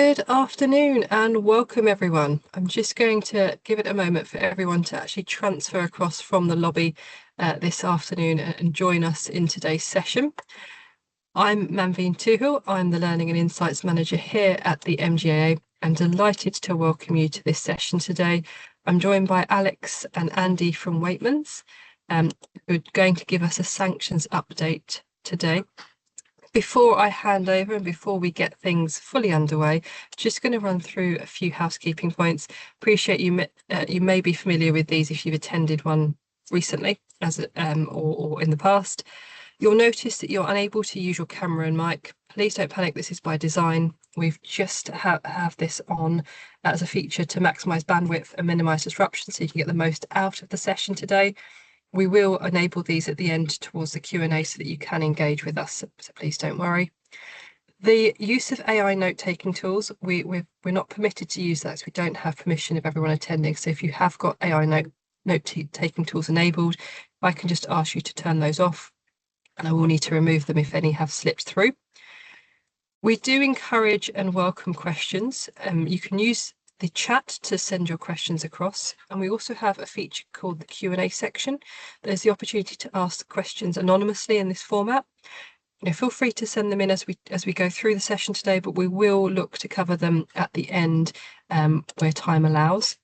Good afternoon and welcome everyone. I'm just going to give it a moment for everyone to actually transfer across from the lobby this afternoon and join us in today's session. I'm Manveen Tuhil. I'm the Learning and Insights Manager here at the MGAA. I'm delighted to welcome you to this session today. I'm joined by Alex and Andy from Weightmans, who are going to give us a sanctions update today. Before I hand over and before we get things fully underway, just going to run through a few housekeeping points. Appreciate you may be familiar with these if you've attended one recently or in the past. You'll notice that you're unable to use your camera and mic. Please don't panic, this is by design. We've just have this on as a feature to maximise bandwidth and minimise disruption so you can get the most out of the session today. We will enable these at the end towards the Q&A so that you can engage with us, so please don't worry. The use of AI note-taking tools, we're not permitted to use that as we don't have permission of everyone attending. So if you have got AI note-taking tools enabled, I can just ask you to turn those off and I will need to remove them if any have slipped through. We do encourage and welcome questions. You can use the chat to send your questions across, and we also have a feature called the Q&A section. There's the opportunity to ask questions anonymously in this format. Feel free to send them in as we go through the session today, but we will look to cover them at the end where time allows.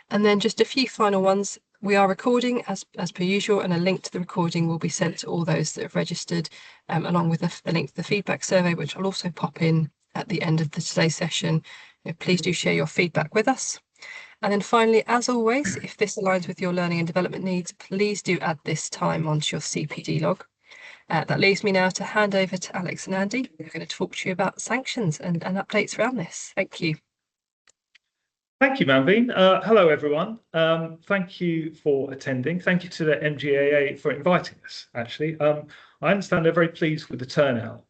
And then just a few final ones. We are recording as per usual, and a link to the recording will be sent to all those that have registered, along with the link to the feedback survey, which I'll also pop in at the end of today's session. Please do share your feedback with us. And then finally, as always, if this aligns with your learning and development needs, please do add this time onto your CPD log. That leaves me now to hand over to Alex and Andy, who are going to talk to you about sanctions and updates around this. Thank you. Thank you, Manveen. Hello, everyone. Thank you for attending. Thank you to the MGAA for inviting us, actually. I understand they're very pleased with the turnout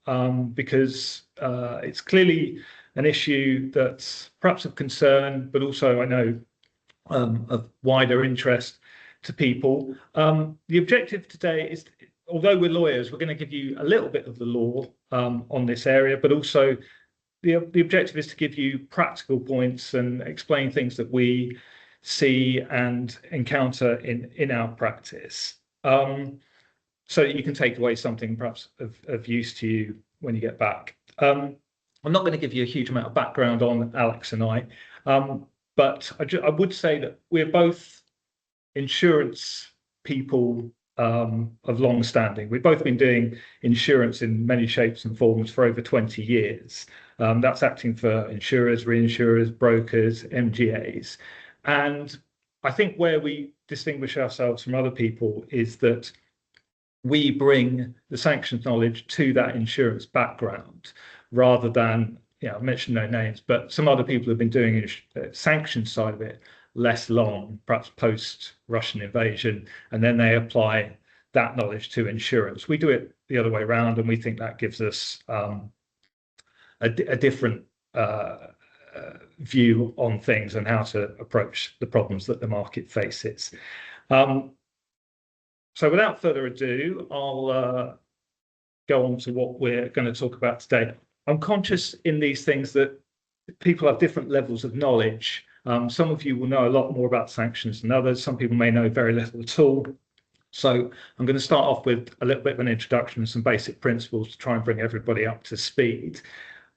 because it's clearly an issue that's perhaps of concern, but also I know of wider interest to people. The objective today is, although we're lawyers, we're going to give you a little bit of the law on this area, but also the objective is to give you practical points and explain things that we see and encounter in our practice, so that you can take away something perhaps of use to you when you get back. I'm not going to give you a huge amount of background on Alex and I, but I would say that we're both insurance people of long standing. We've both been doing insurance in many shapes and forms for over 20 years. That's acting for insurers, reinsurers, brokers, MGAs. And I think where we distinguish ourselves from other people is that we bring the sanctions knowledge to that insurance background, rather than, I mentioned no names, but some other people have been doing the sanctions side of it less long, perhaps post-Russian invasion, and then they apply that knowledge to insurance. We do it the other way around, and we think that gives us a different view on things and how to approach the problems that the market faces. So without further ado, I'll go on to what we're going to talk about today. I'm conscious in these things that people have different levels of knowledge. Some of you will know a lot more about sanctions than others. Some people may know very little at all. So I'm going to start off with a little bit of an introduction and some basic principles to try and bring everybody up to speed.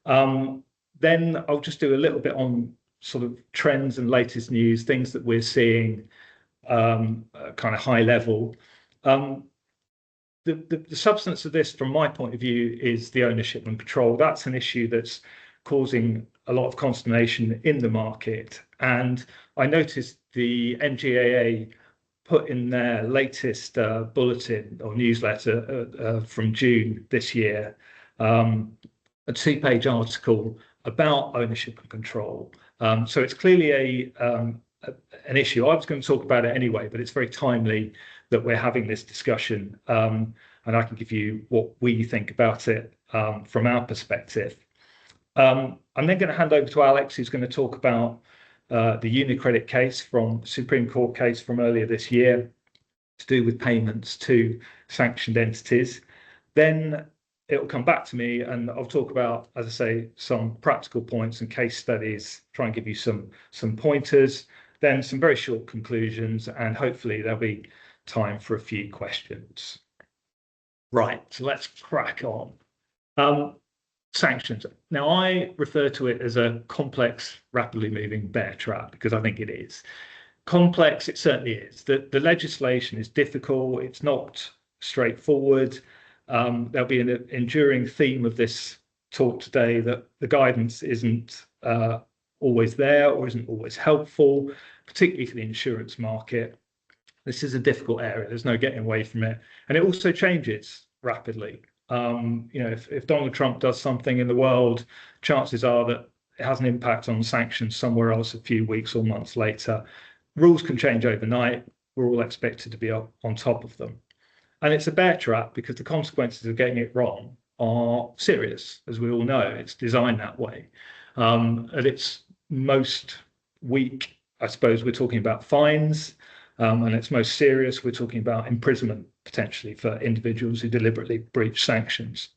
Then I'll just do a little bit on sort of trends and latest news, things that we're seeing kind of high level. The substance of this, from my point of view, is the ownership and control. That's an issue that's causing a lot of consternation in the market. And I noticed the MGAA put in their latest bulletin or newsletter from June this year, a 2-page article about ownership and control. So it's clearly an issue. I was going to talk about it anyway, but it's very timely that we're having this discussion, and I can give you what we think about it from our perspective. I'm then going to hand over to Alex, who's going to talk about the UniCredit case from Supreme Court case from earlier this year to do with payments to sanctioned entities. Then it'll come back to me, and I'll talk about, as I say, some practical points and case studies, try and give you some pointers, then some very short conclusions, and hopefully there'll be time for a few questions. Right, so let's crack on. Sanctions. Now, I refer to it as a complex, rapidly moving bear trap because I think it is. Complex, it certainly is. The legislation is difficult, it's not straightforward. There'll be an enduring theme of this talk today that the guidance isn't always there or isn't always helpful, particularly for the insurance market. This is a difficult area, there's no getting away from it. And it also changes rapidly. If Donald Trump does something in the world, chances are that it has an impact on sanctions somewhere else a few weeks or months later. Rules can change overnight. We're all expected to be on top of them. And it's a bear trap because the consequences of getting it wrong are serious, as we all know. It's designed that way. At its most weak, I suppose, we're talking about fines. And its most serious, we're talking about imprisonment potentially for individuals who deliberately breach sanctions.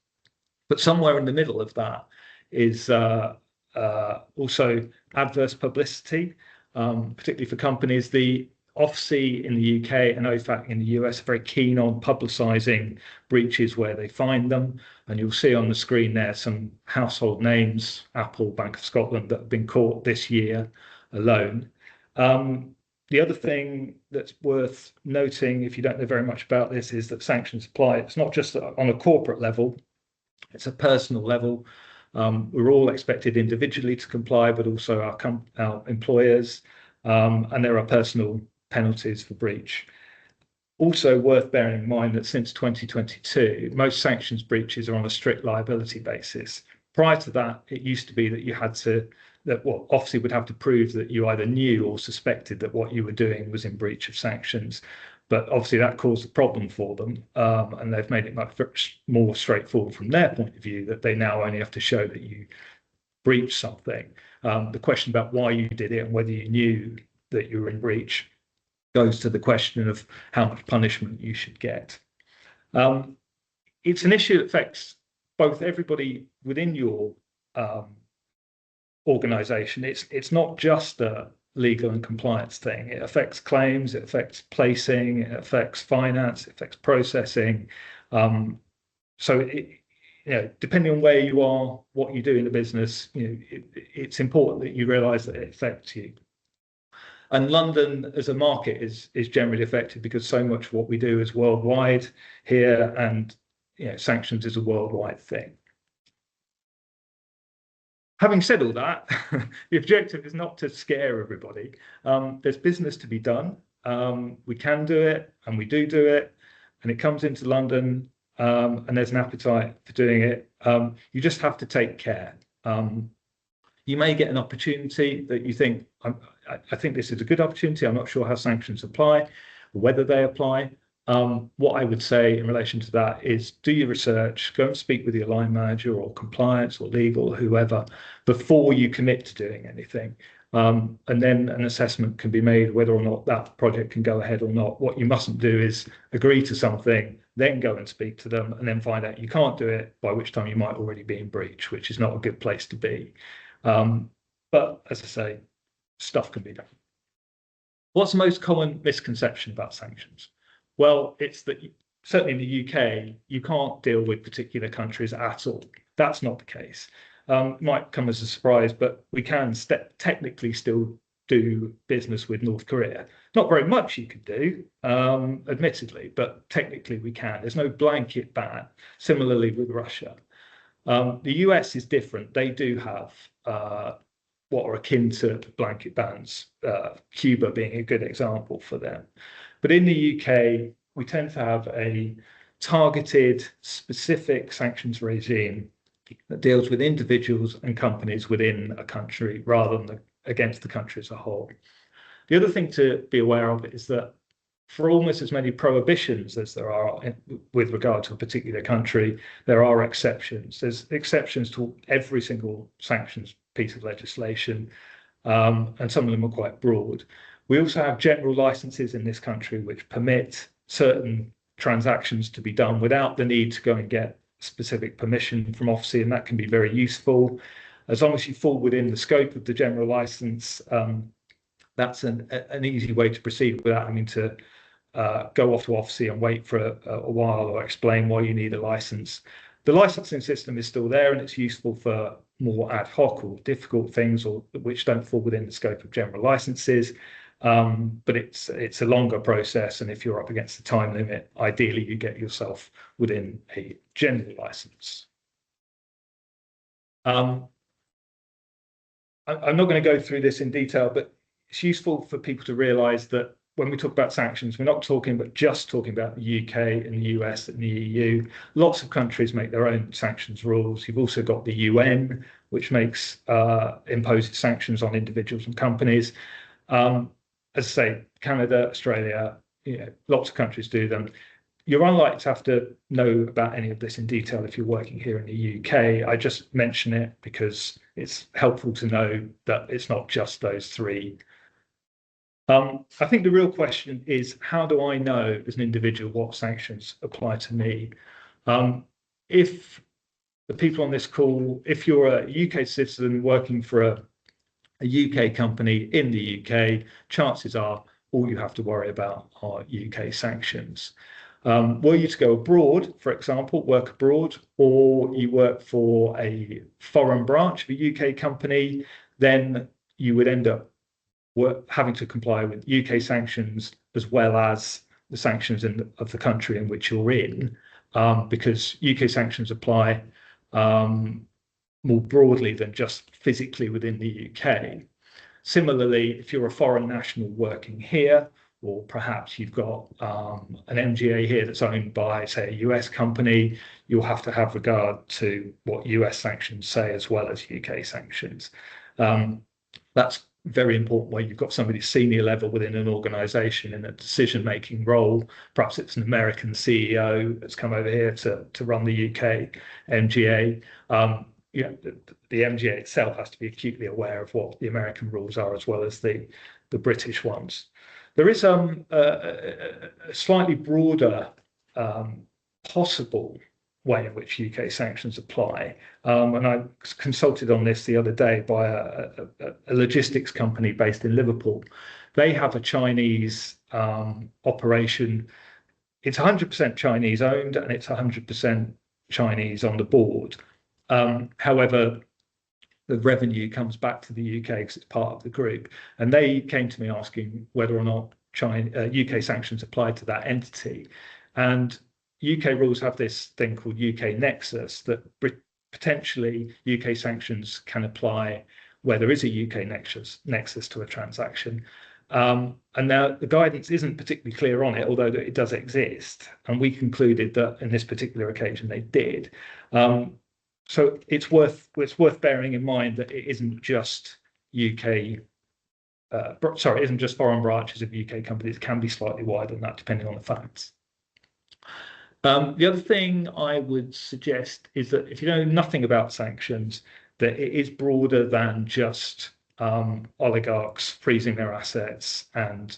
But somewhere in the middle of that is also adverse publicity, particularly for companies. The OFSI in the UK and OFAC in the US are very keen on publicising breaches where they find them. And you'll see on the screen there some household names, Apple, Bank of Scotland, that have been caught this year alone. The other thing that's worth noting, if you don't know very much about this, is that sanctions apply. It's not just on a corporate level, it's a personal level. We're all expected individually to comply, but also our employers, and there are personal penalties for breach. Also worth bearing in mind that since 2022, most sanctions breaches are on a strict liability basis. Prior to that, it used to be that you had to, obviously would have to prove that you either knew or suspected that what you were doing was in breach of sanctions. But obviously that caused a problem for them, and they've made it much more straightforward from their point of view that they now only have to show that you breached something. The question about why you did it and whether you knew that you were in breach goes to the question of how much punishment you should get. It's an issue that affects both everybody within your organization. It's not just a legal and compliance thing. It affects claims, it affects placing, it affects finance, it affects processing. So depending on where you are, what you do in the business, it's important that you realize that it affects you. And London as a market is generally affected because so much of what we do is worldwide here, and sanctions is a worldwide thing. Having said all that, the objective is not to scare everybody. There's business to be done. We can do it, and we do it, and it comes into London, and there's an appetite for doing it. You just have to take care. You may get an opportunity that you think, I think this is a good opportunity. I'm not sure how sanctions apply, or whether they apply. What I would say in relation to that is do your research, go and speak with your line manager or compliance or legal, whoever, before you commit to doing anything. And then an assessment can be made whether or not that project can go ahead or not. What you mustn't do is agree to something, then go and speak to them, and then find out you can't do it, by which time you might already be in breach, which is not a good place to be. But as I say, stuff can be done. What's the most common misconception about sanctions? Well, it's that certainly in the UK, you can't deal with particular countries at all. That's not the case. It might come as a surprise, but we can technically still do business with North Korea. Not very much you can do, admittedly, but technically we can. There's no blanket ban. Similarly with Russia. The US is different. They do have what are akin to blanket bans, Cuba being a good example for them. But in the UK, we tend to have a targeted, specific sanctions regime that deals with individuals and companies within a country rather than against the country as a whole. The other thing to be aware of is that for almost as many prohibitions as there are with regard to a particular country, there are exceptions. There's exceptions to every single sanctions piece of legislation, and some of them are quite broad. We also have general licenses in this country which permit certain transactions to be done without the need to go and get specific permission from OFSI, and that can be very useful. As long as you fall within the scope of the general license, that's an easy way to proceed without having to go off to OFSI and wait for a while or explain why you need a license. The licensing system is still there, and it's useful for more ad hoc or difficult things, or which don't fall within the scope of general licenses. But it's a longer process, and if you're up against the time limit, ideally you get yourself within a general license. I'm not going to go through this in detail, but it's useful for people to realise that when we talk about sanctions, we're not just talking about the UK and the US and the EU. Lots of countries make their own sanctions rules. You've also got the UN, which imposes sanctions on individuals and companies. As I say, Canada, Australia, lots of countries do them. You're unlikely to have to know about any of this in detail if you're working here in the UK. I just mention it because it's helpful to know that it's not just those three. I think the real question is, how do I know as an individual what sanctions apply to me? If the people on this call, if you're a UK citizen working for a UK company in the UK, chances are all you have to worry about are UK sanctions. Were you to go abroad, for example, work abroad, or you work for a foreign branch of a UK company, then you would end up having to comply with UK sanctions as well as the sanctions of the country in which you're in, because UK sanctions apply more broadly than just physically within the UK. Similarly, if you're a foreign national working here, or perhaps you've got an MGA here that's owned by, say, a US company, you'll have to have regard to what US sanctions say as well as UK sanctions. That's very important where you've got somebody senior level within an organization in a decision-making role. Perhaps it's an American CEO that's come over here to run the UK MGA. The MGA itself has to be acutely aware of what the American rules are as well as the British ones. There is a slightly broader possible way in which UK sanctions apply. And I was consulted on this the other day by a logistics company based in Liverpool. They have a Chinese operation. It's 100% Chinese owned, and it's 100% Chinese on the board. However, the revenue comes back to the UK because it's part of the group. And they came to me asking whether or not UK sanctions apply to that entity. And UK rules have this thing called UK nexus, that potentially UK sanctions can apply where there is a UK nexus to a transaction. And now the guidance isn't particularly clear on it, although it does exist. And we concluded that in this particular occasion they did. So it's worth bearing in mind that it isn't just it isn't just foreign branches of UK companies. It can be slightly wider than that, depending on the facts. The other thing I would suggest is that if you know nothing about sanctions, that it is broader than just oligarchs freezing their assets and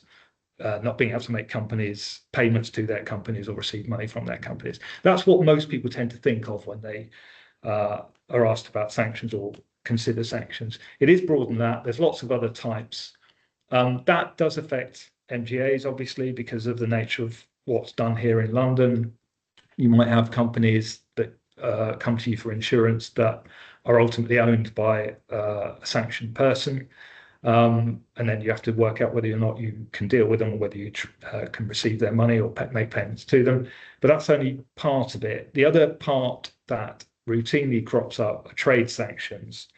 not being able to make payments to their companies or receive money from their companies. That's what most people tend to think of when they are asked about sanctions or consider sanctions. It is broader than that. There's lots of other types. That does affect MGAs, obviously, because of the nature of what's done here in London. You might have companies that come to you for insurance that are ultimately owned by a sanctioned person. And then you have to work out whether or not you can deal with them, or whether you can receive their money or make payments to them. But that's only part of it. The other part that routinely crops up are trade sanctions.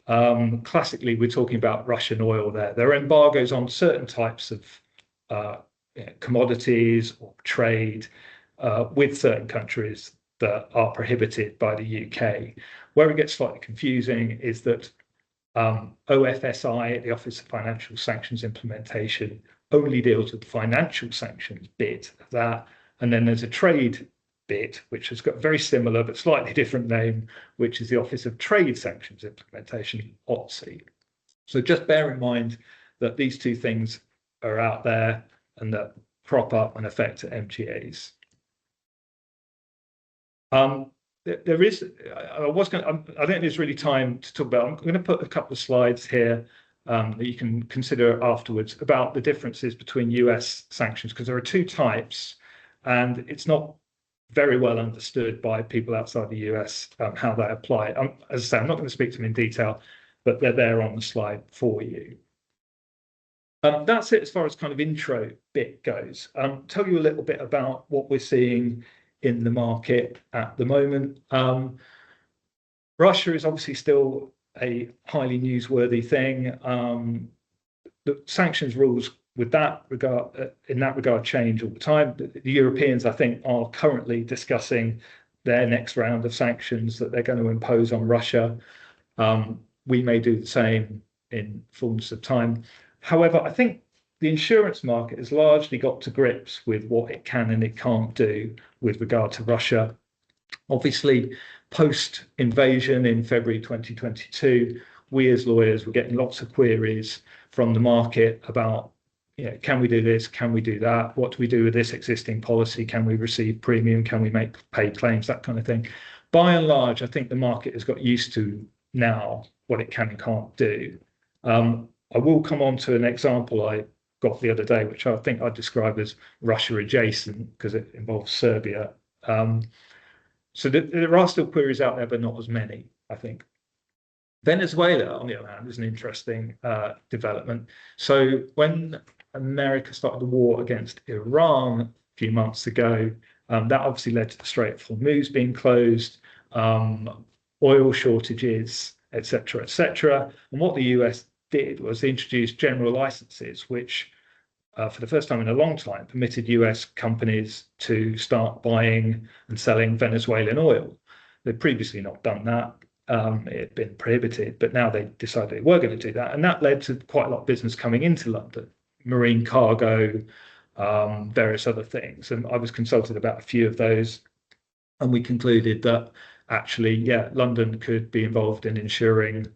Classically, we're talking about Russian oil there. There are embargoes on certain types of commodities or trade with certain countries that are prohibited by the UK. Where it gets slightly confusing is that OFSI, the Office of Financial Sanctions Implementation, only deals with the financial sanctions bit of that. And then there's a trade bit, which has got a very similar but slightly different name, which is the Office of Trade Sanctions Implementation, OTSI. So just bear in mind that these two things are out there and that crop up and affect MGAs. there is. I was going. I don't think there's really time to talk about. I'm going to put a couple of slides here that you can consider afterwards about the differences between US sanctions, because there are two types, and it's not very well understood by people outside the US how they apply. As I say, I'm not going to speak to them in detail, but they're there on the slide for you. That's it as far as kind of intro bit goes. Tell you a little bit about what we're seeing in the market at the moment. Russia is obviously still a highly newsworthy thing. The sanctions rules with that regard, in that regard, change all the time. The Europeans, I think, are currently discussing their next round of sanctions that they're going to impose on Russia. We may do the same in fullness of time. However, I think the insurance market has largely got to grips with what it can and it can't do with regard to Russia. Obviously, post-invasion in February 2022, we as lawyers were getting lots of queries from the market about, can we do this? Can we do that? What do we do with this existing policy? Can we receive premium? Can we make paid claims? That kind of thing. By and large, I think the market has got used to now what it can and can't do. I will come on to an example I got the other day, which I think I'd describe as Russia adjacent because it involves Serbia. So there are still queries out there, but not as many, I think. Venezuela, on the other hand, is an interesting development. So when America started the war against Iran a few months ago, that obviously led to the Strait of Hormuz being closed, oil shortages, etc., etc. And what the US did was introduce general licenses, which for the first time in a long time permitted US companies to start buying and selling Venezuelan oil. They'd previously not done that. It had been prohibited, but now they decided they were going to do that. And that led to quite a lot of business coming into London, marine cargo, various other things. And I was consulted about a few of those. And we concluded that actually, London could be involved in ensuring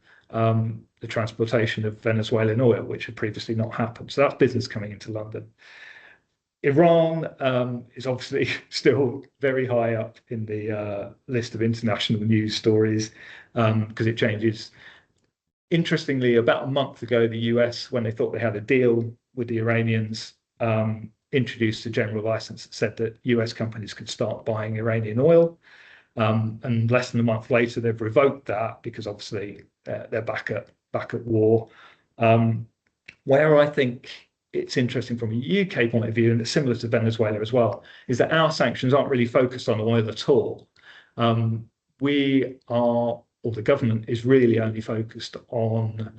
the transportation of Venezuelan oil, which had previously not happened. So that's business coming into London. Iran is obviously still very high up in the list of international news stories because it changes. Interestingly, about a month ago, the US, when they thought they had a deal with the Iranians, introduced a general license that said that US companies could start buying Iranian oil. And less than a month later, they've revoked that because obviously they're back at war. Where I think it's interesting from a UK point of view, and it's similar to Venezuela as well, is that our sanctions aren't really focused on oil at all. We are, or the government is really only focused on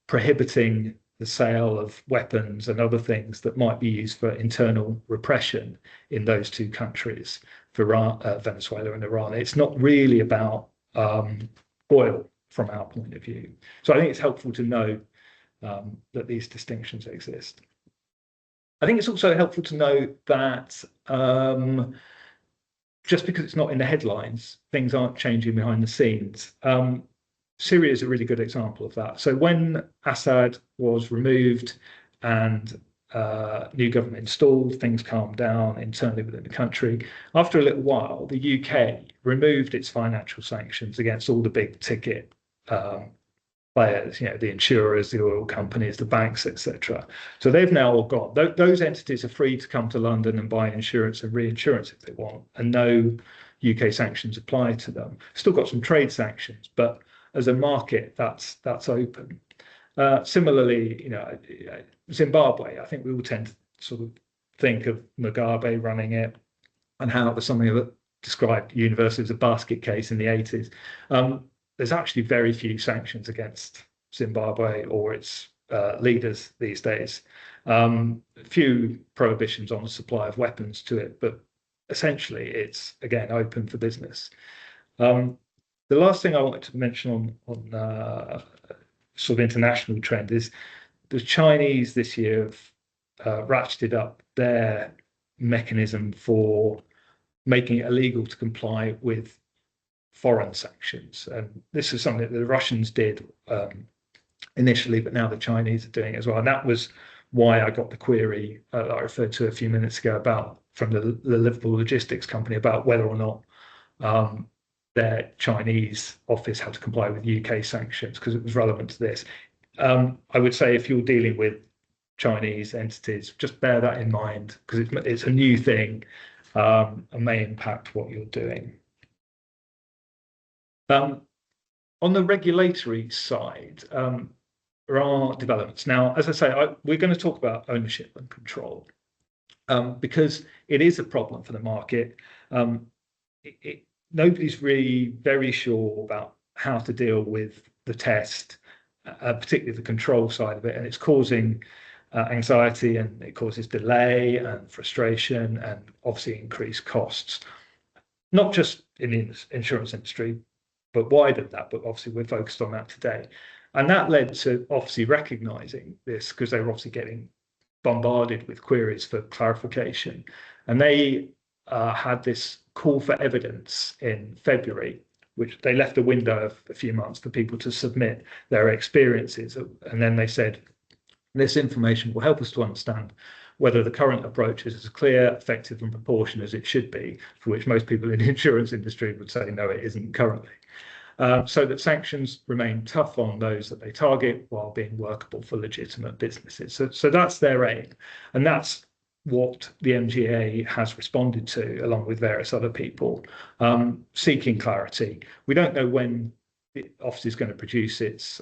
prohibiting the sale of weapons and other things that might be used for internal repression in those two countries, for Venezuela and Iran. It's not really about oil from our point of view. So I think it's helpful to know that these distinctions exist. I think it's also helpful to know that just because it's not in the headlines, things aren't changing behind the scenes. Syria is a really good example of that. So when Assad was removed and new government installed, things calmed down internally within the country. After a little while, the UK removed its financial sanctions against all the big ticket players, the insurers, the oil companies, the banks, etc. So they've now all got, those entities are free to come to London and buy insurance and reinsurance if they want, and no UK sanctions apply to them. Still got some trade sanctions, but as a market, that's open. Similarly, Zimbabwe, I think we all tend to sort of think of Mugabe running it and how it was something that described universally as a basket case in the 80s. There's actually very few sanctions against Zimbabwe or its leaders these days. A few prohibitions on the supply of weapons to it, but essentially it's, again, open for business. The last thing I wanted to mention on sort of international trend is the Chinese this year have ratcheted up their mechanism for making it illegal to comply with foreign sanctions. And this is something that the Russians did initially, but now the Chinese are doing it as well. And that was why I got the query that I referred to a few minutes ago from the Liverpool logistics company about whether or not their Chinese office had to comply with UK sanctions because it was relevant to this. I would say if you're dealing with Chinese entities, just bear that in mind because it's a new thing and may impact what you're doing. On the regulatory side, there are developments. Now, as I say, we're going to talk about ownership and control because it is a problem for the market. Nobody's really very sure about how to deal with the test, particularly the control side of it, and it's causing anxiety, and it causes delay and frustration and obviously increased costs, not just in the insurance industry, but wider than that. But obviously we're focused on that today. And that led to obviously recognizing this because they were obviously getting bombarded with queries for clarification. And they had this call for evidence in February, which they left a window of a few months for people to submit their experiences. And then they said, this information will help us to understand whether the current approach is as clear, effective and proportionate as it should be, for which most people in the insurance industry would say, no, it isn't currently. So that sanctions remain tough on those that they target while being workable for legitimate businesses. So that's their aim. And that's what the MGAA has responded to, along with various other people, seeking clarity. We don't know when the office is going to produce its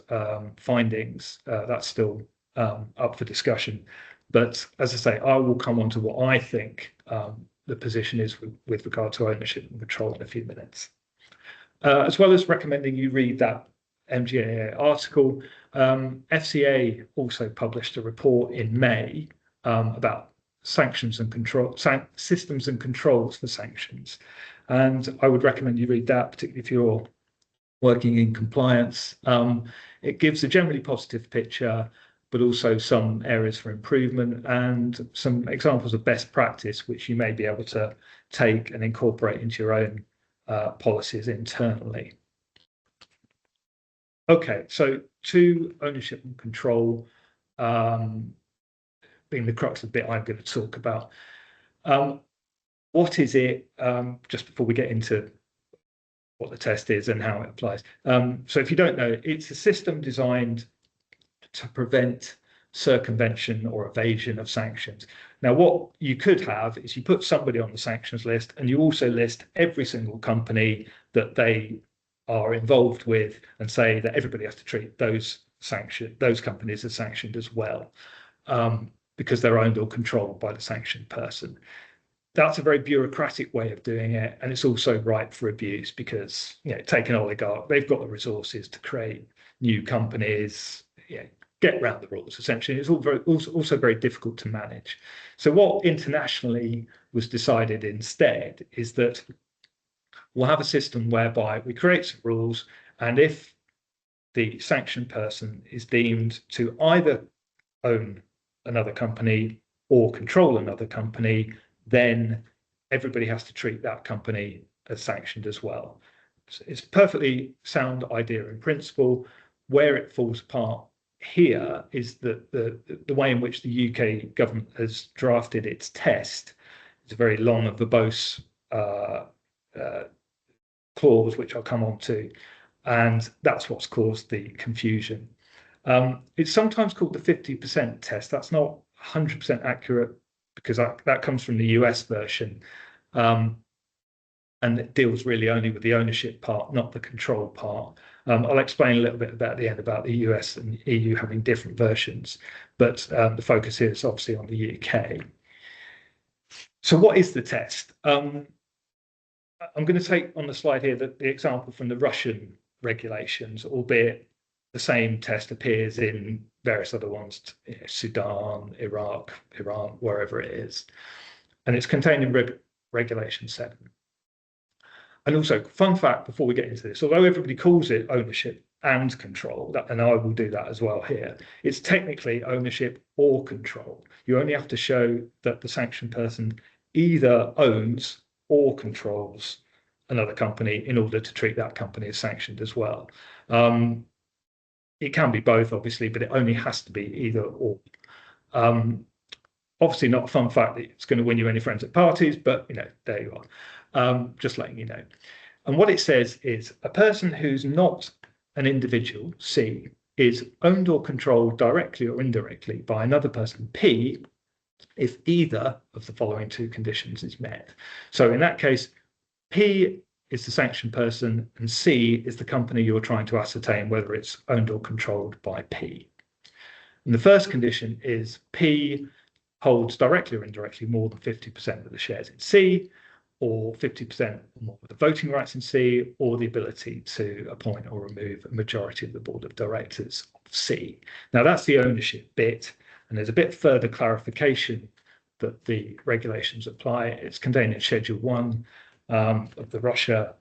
findings. That's still up for discussion. But as I say, I will come on to what I think the position is with regard to ownership and control in a few minutes. As well as recommending you read that MGAA article, FCA also published a report in May about sanctions and control, systems and controls for sanctions. And I would recommend you read that, particularly if you're working in compliance. It gives a generally positive picture, but also some areas for improvement and some examples of best practice, which you may be able to take and incorporate into your own policies internally. Okay, so to ownership and control, being the crux of the bit I'm going to talk about. What is it, just before we get into what the test is and how it applies. So if you don't know, it's a system designed to prevent circumvention or evasion of sanctions. Now, what you could have is you put somebody on the sanctions list and you also list every single company that they are involved with and say that everybody has to treat those companies as sanctioned as well, because they're owned or controlled by the sanctioned person. That's a very bureaucratic way of doing it, and it's also ripe for abuse because, take an oligarch, they've got the resources to create new companies, get around the rules, essentially. It's also very difficult to manage. So what internationally was decided instead is that we'll have a system whereby we create some rules, and if the sanctioned person is deemed to either own another company or control another company, then everybody has to treat that company as sanctioned as well. So it's a perfectly sound idea in principle. Where it falls apart here is that the way in which the UK government has drafted its test is a very long and verbose clause, which I'll come on to, and that's what's caused the confusion. It's sometimes called the 50% test. That's not 100% accurate because that comes from the US version, and it deals really only with the ownership part, not the control part. I'll explain a little bit about the end about the US and EU having different versions, but the focus here is obviously on the UK. So what is the test? I'm going to take on the slide here the example from the Russian regulations, albeit the same test appears in various other ones, Sudan, Iraq, Iran, wherever it is. And it's contained in Regulation 7. And also, fun fact before we get into this, although everybody calls it ownership and control, and I will do that as well here, it's technically ownership or control. You only have to show that the sanctioned person either owns or controls another company in order to treat that company as sanctioned as well. It can be both, obviously, but it only has to be either or. Obviously not a fun fact that it's going to win you any friends at parties, but there you are. Just letting you know. And what it says is a person who's not an individual, C, is owned or controlled directly or indirectly by another person, P, if either of the following two conditions is met. So in that case, P is the sanctioned person and C is the company you're trying to ascertain whether it's owned or controlled by P. And the first condition is P holds directly or indirectly more than 50% of the shares in C, or 50% or more of the voting rights in C, or the ability to appoint or remove a majority of the board of directors of C. Now that's the ownership bit, and there's a bit further clarification that the regulations apply. It's contained in Schedule 1 of the Russia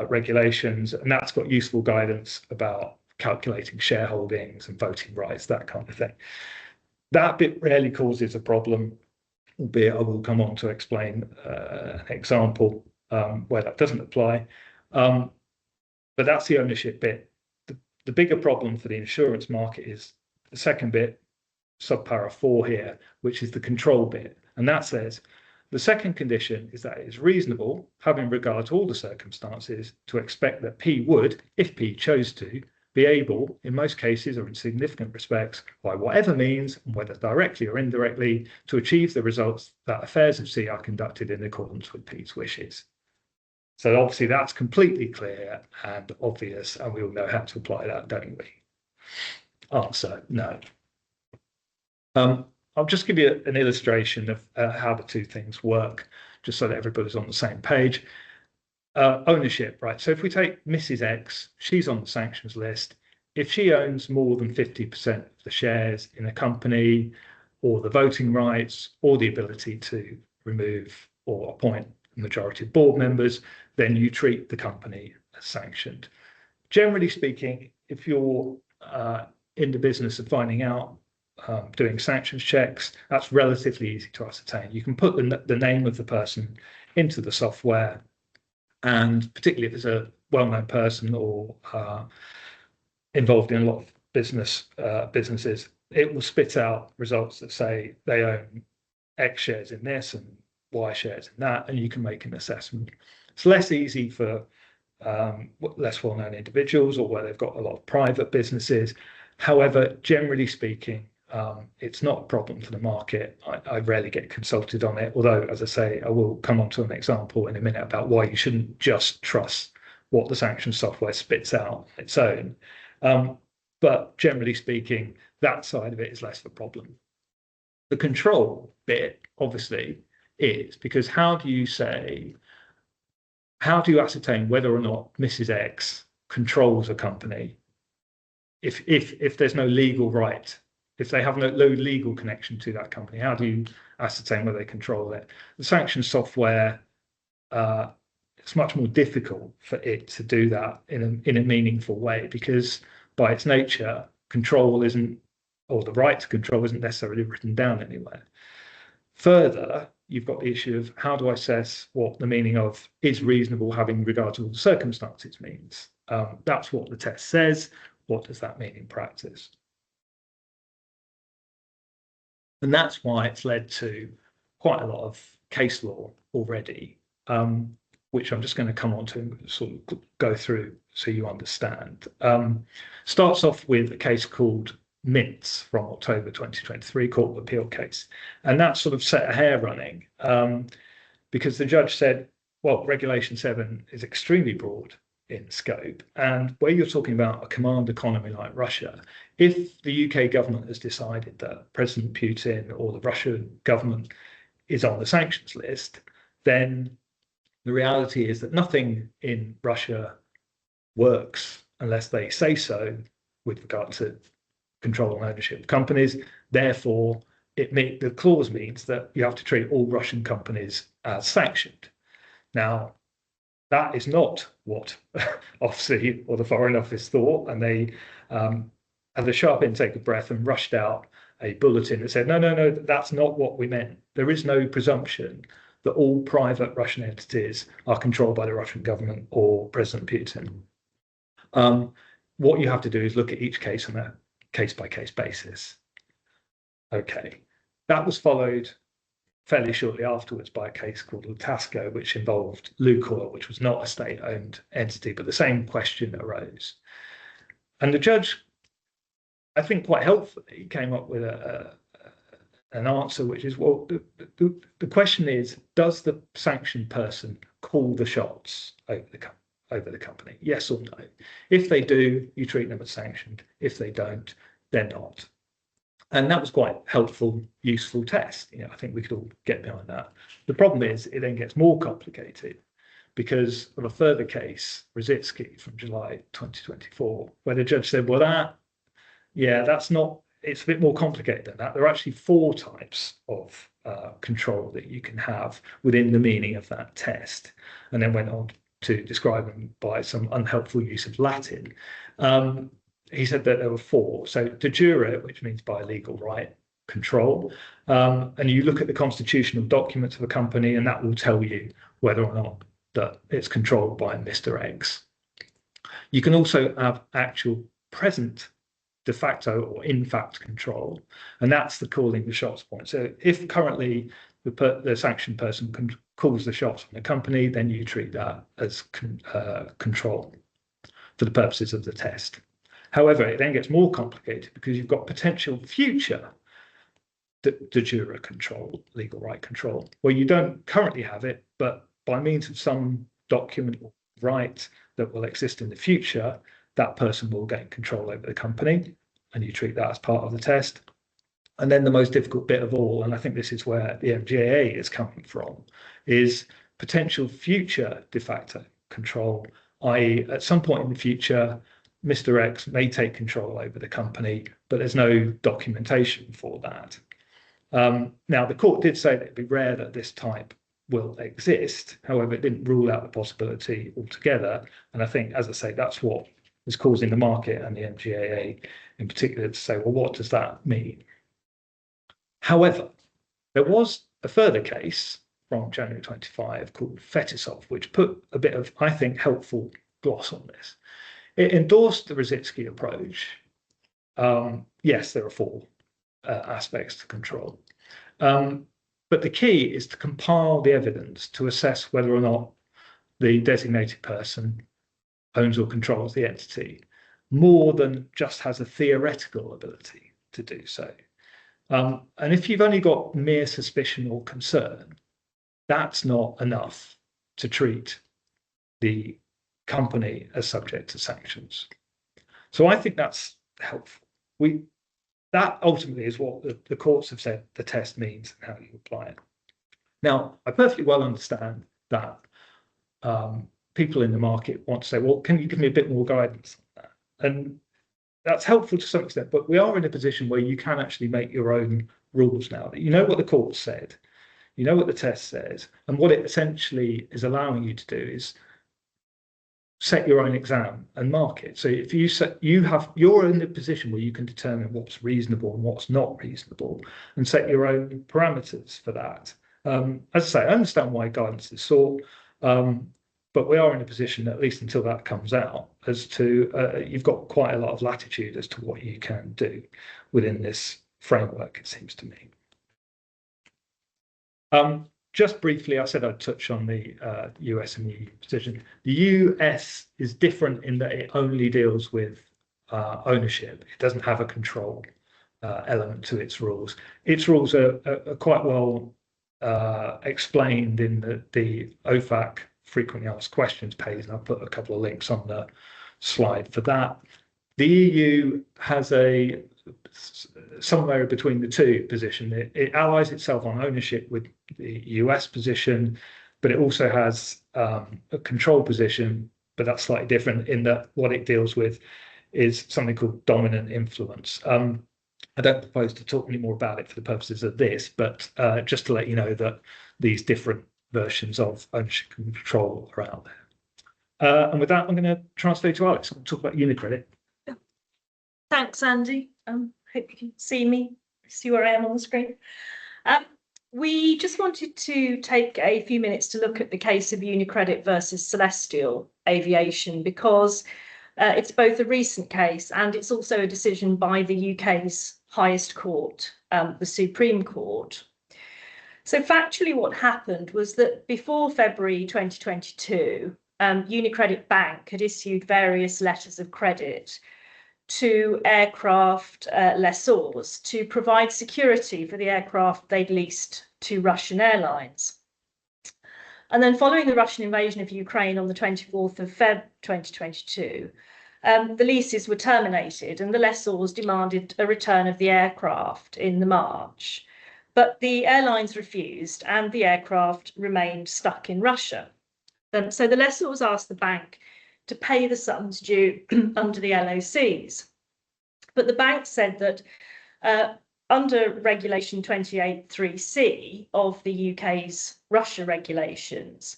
regulations, and that's got useful guidance about calculating shareholdings and voting rights, that kind of thing. That bit rarely causes a problem, albeit I will come on to explain an example where that doesn't apply. But that's the ownership bit. The bigger problem for the insurance market is the second bit, subpara 4 here, which is the control bit. And that says, the second condition is that it is reasonable, having regard to all the circumstances, to expect that P would, if P chose to, be able, in most cases or in significant respects, by whatever means, and whether directly or indirectly, to achieve the results that affairs of C are conducted in accordance with P's wishes. So obviously that's completely clear and obvious, and we all know how to apply that, don't we? Answer, no. I'll just give you an illustration of how the two things work, just so that everybody's on the same page. Ownership, right? So if we take Mrs. X, she's on the sanctions list. If she owns more than 50% of the shares in a company, or the voting rights, or the ability to remove or appoint a majority of board members, then you treat the company as sanctioned. Generally speaking, if you're in the business of finding out, doing sanctions checks, that's relatively easy to ascertain. You can put the name of the person into the software, and particularly if it's a well-known person or involved in a lot of businesses, it will spit out results that say they own X shares in this and Y shares in that, and you can make an assessment. It's less easy for less well-known individuals or where they've got a lot of private businesses. However, generally speaking, it's not a problem for the market. I rarely get consulted on it, although, as I say, I will come on to an example in a minute about why you shouldn't just trust what the sanctions software spits out on its own. But generally speaking, that side of it is less of a problem. The control bit, obviously, is because how do you ascertain whether or not Mrs. X controls a company if there's no legal right? If they have no legal connection to that company, how do you ascertain whether they control it? The sanctions software, it's much more difficult for it to do that in a meaningful way, because by its nature, control isn't, or the right to control isn't necessarily written down anywhere. Further, you've got the issue of how do I assess what the meaning of is reasonable having regard to all the circumstances means. That's what the test says. What does that mean in practice? And that's why it's led to quite a lot of case law already, which I'm just going to come on to and sort of go through so you understand. Starts off with a case called Mintz from October 2023, Court of Appeal case. And that sort of set a hair running because the judge said, well, Regulation 7 is extremely broad in scope. And where you're talking about a command economy like Russia, if the UK government has decided that President Putin or the Russian government is on the sanctions list, then the reality is that nothing in Russia works unless they say so with regard to control and ownership of companies. Therefore, the clause means that you have to treat all Russian companies as sanctioned. Now, that is not what OFSI or the Foreign Office thought, and they had a sharp intake of breath and rushed out a bulletin that said, no, that's not what we meant. There is no presumption that all private Russian entities are controlled by the Russian government or President Putin. What you have to do is look at each case on a case-by-case basis. Okay, that was followed fairly shortly afterwards by a case called Lutasco, which involved Lukoil, which was not a state-owned entity, but the same question arose. And the judge, I think quite helpfully, came up with an answer, which is, well, the question is, does the sanctioned person call the shots over the company? Yes or no? If they do, you treat them as sanctioned. If they don't, they're not. And that was quite helpful, useful test. I think we could all get behind that. The problem is it then gets more complicated because of a further case, Rositsky from July 2024, where the judge said, well, that's not, it's a bit more complicated than that. There are actually 4 types of control that you can have within the meaning of that test, and then went on to describe them by some unhelpful use of Latin. He said that there were 4. So de jure, which means by legal right, control. And you look at the constitutional documents of a company, and that will tell you whether or not that it's controlled by Mr. X. You can also have actual present de facto or in fact control, and that's the calling the shots point. So if currently the sanctioned person calls the shots on the company, then you treat that as control for the purposes of the test. However, it then gets more complicated because you've got potential future de jure control, legal right control, where you don't currently have it, but by means of some document or right that will exist in the future, that person will gain control over the company, and you treat that as part of the test. And then the most difficult bit of all, and I think this is where the MGAA is coming from, is potential future de facto control, i.e. at some point in the future, Mr. X may take control over the company, but there's no documentation for that. Now, the court did say that it'd be rare that this type will exist. However, it didn't rule out the possibility altogether. And I think, as I say, that's what is causing the market and the MGAA in particular to say, well, what does that mean? However, there was a further case from January 25 called Fetisov, which put a bit of, I think, helpful gloss on this. It endorsed the Rositsky approach. Yes, there are 4 aspects to control. But the key is to compile the evidence to assess whether or not the designated person owns or controls the entity, more than just has a theoretical ability to do so. And if you've only got mere suspicion or concern, that's not enough to treat the company as subject to sanctions. So I think that's helpful. That ultimately is what the courts have said the test means and how you apply it. Now, I perfectly well understand that people in the market want to say, well, can you give me a bit more guidance on that? And that's helpful to some extent, but we are in a position where you can actually make your own rules now. That you know what the court said, you know what the test says, and what it essentially is allowing you to do is set your own exam and mark it. So if you're in the position where you can determine what's reasonable and what's not reasonable, and set your own parameters for that. As I say, I understand why guidance is sought, but we are in a position, at least until that comes out, as to you've got quite a lot of latitude as to what you can do within this framework, it seems to me. Just briefly, I said I'd touch on the US and EU position. The US is different in that it only deals with ownership. It doesn't have a control element to its rules. Its rules are quite well explained in the OFAC frequently asked questions page, and I'll put a couple of links on the slide for that. The EU has a somewhere between the two position. It allies itself on ownership with the US position, but it also has a control position, but that's slightly different in that what it deals with is something called dominant influence. I don't propose to talk any more about it for the purposes of this, but just to let you know that these different versions of ownership and control are out there. And with that, I'm going to transfer to Alex. We'll talk about UniCredit. Thanks, Andy. Hope you can see me, see where I am on the screen. We just wanted to take a few minutes to look at the case of UniCredit versus Celestial Aviation, because it's both a recent case and it's also a decision by the UK's highest court, the Supreme Court. So factually, what happened was that before February 2022, UniCredit Bank had issued various letters of credit to aircraft lessors to provide security for the aircraft they'd leased to Russian airlines. And then following the Russian invasion of Ukraine on the 24th of Feb 2022, the leases were terminated and the lessors demanded a return of the aircraft in the March. But the airlines refused and the aircraft remained stuck in Russia. So the lessors asked the bank to pay the sums due under the LOCs. But the bank said that under Regulation 28.3c of the UK's Russia regulations,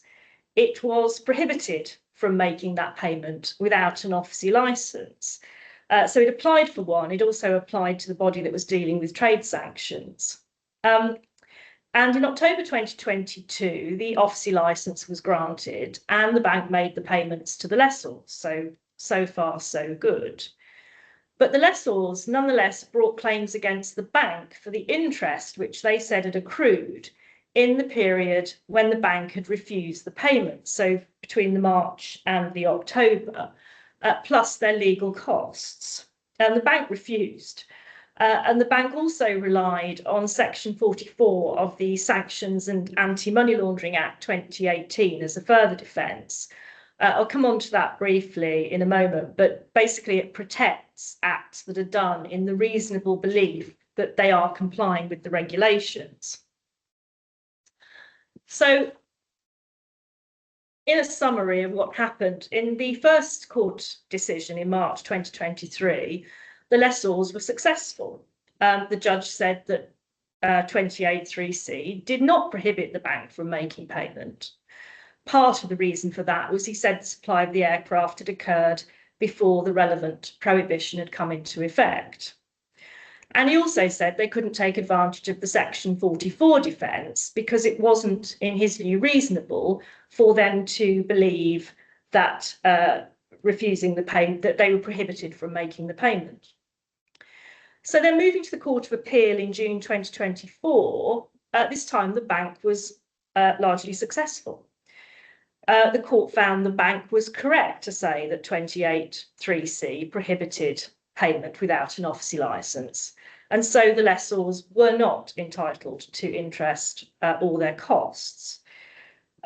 it was prohibited from making that payment without an OFSI licence. So it applied for one. It also applied to the body that was dealing with trade sanctions. And in October 2022, the OFSI licence was granted and the bank made the payments to the lessors. So far, so good. But the lessors nonetheless brought claims against the bank for the interest which they said had accrued in the period when the bank had refused the payment, so between the March and the October, plus their legal costs. And the bank refused. And the bank also relied on Section 44 of the Sanctions and Anti-Money Laundering Act 2018 as a further defence. I'll come on to that briefly in a moment, but basically it protects acts that are done in the reasonable belief that they are complying with the regulations. So, in a summary of what happened, in the first court decision in March 2023, the lessors were successful. The judge said that 28.3c did not prohibit the bank from making payment. Part of the reason for that was he said the supply of the aircraft had occurred before the relevant prohibition had come into effect. And he also said they couldn't take advantage of the Section 44 defence because it wasn't, in his view, reasonable for them to believe that refusing the payment, that they were prohibited from making the payment. So then moving to the Court of Appeal in June 2024, this time the bank was largely successful. The court found the bank was correct to say that 28.3c prohibited payment without an OFSI licence, and so the lessors were not entitled to interest or their costs.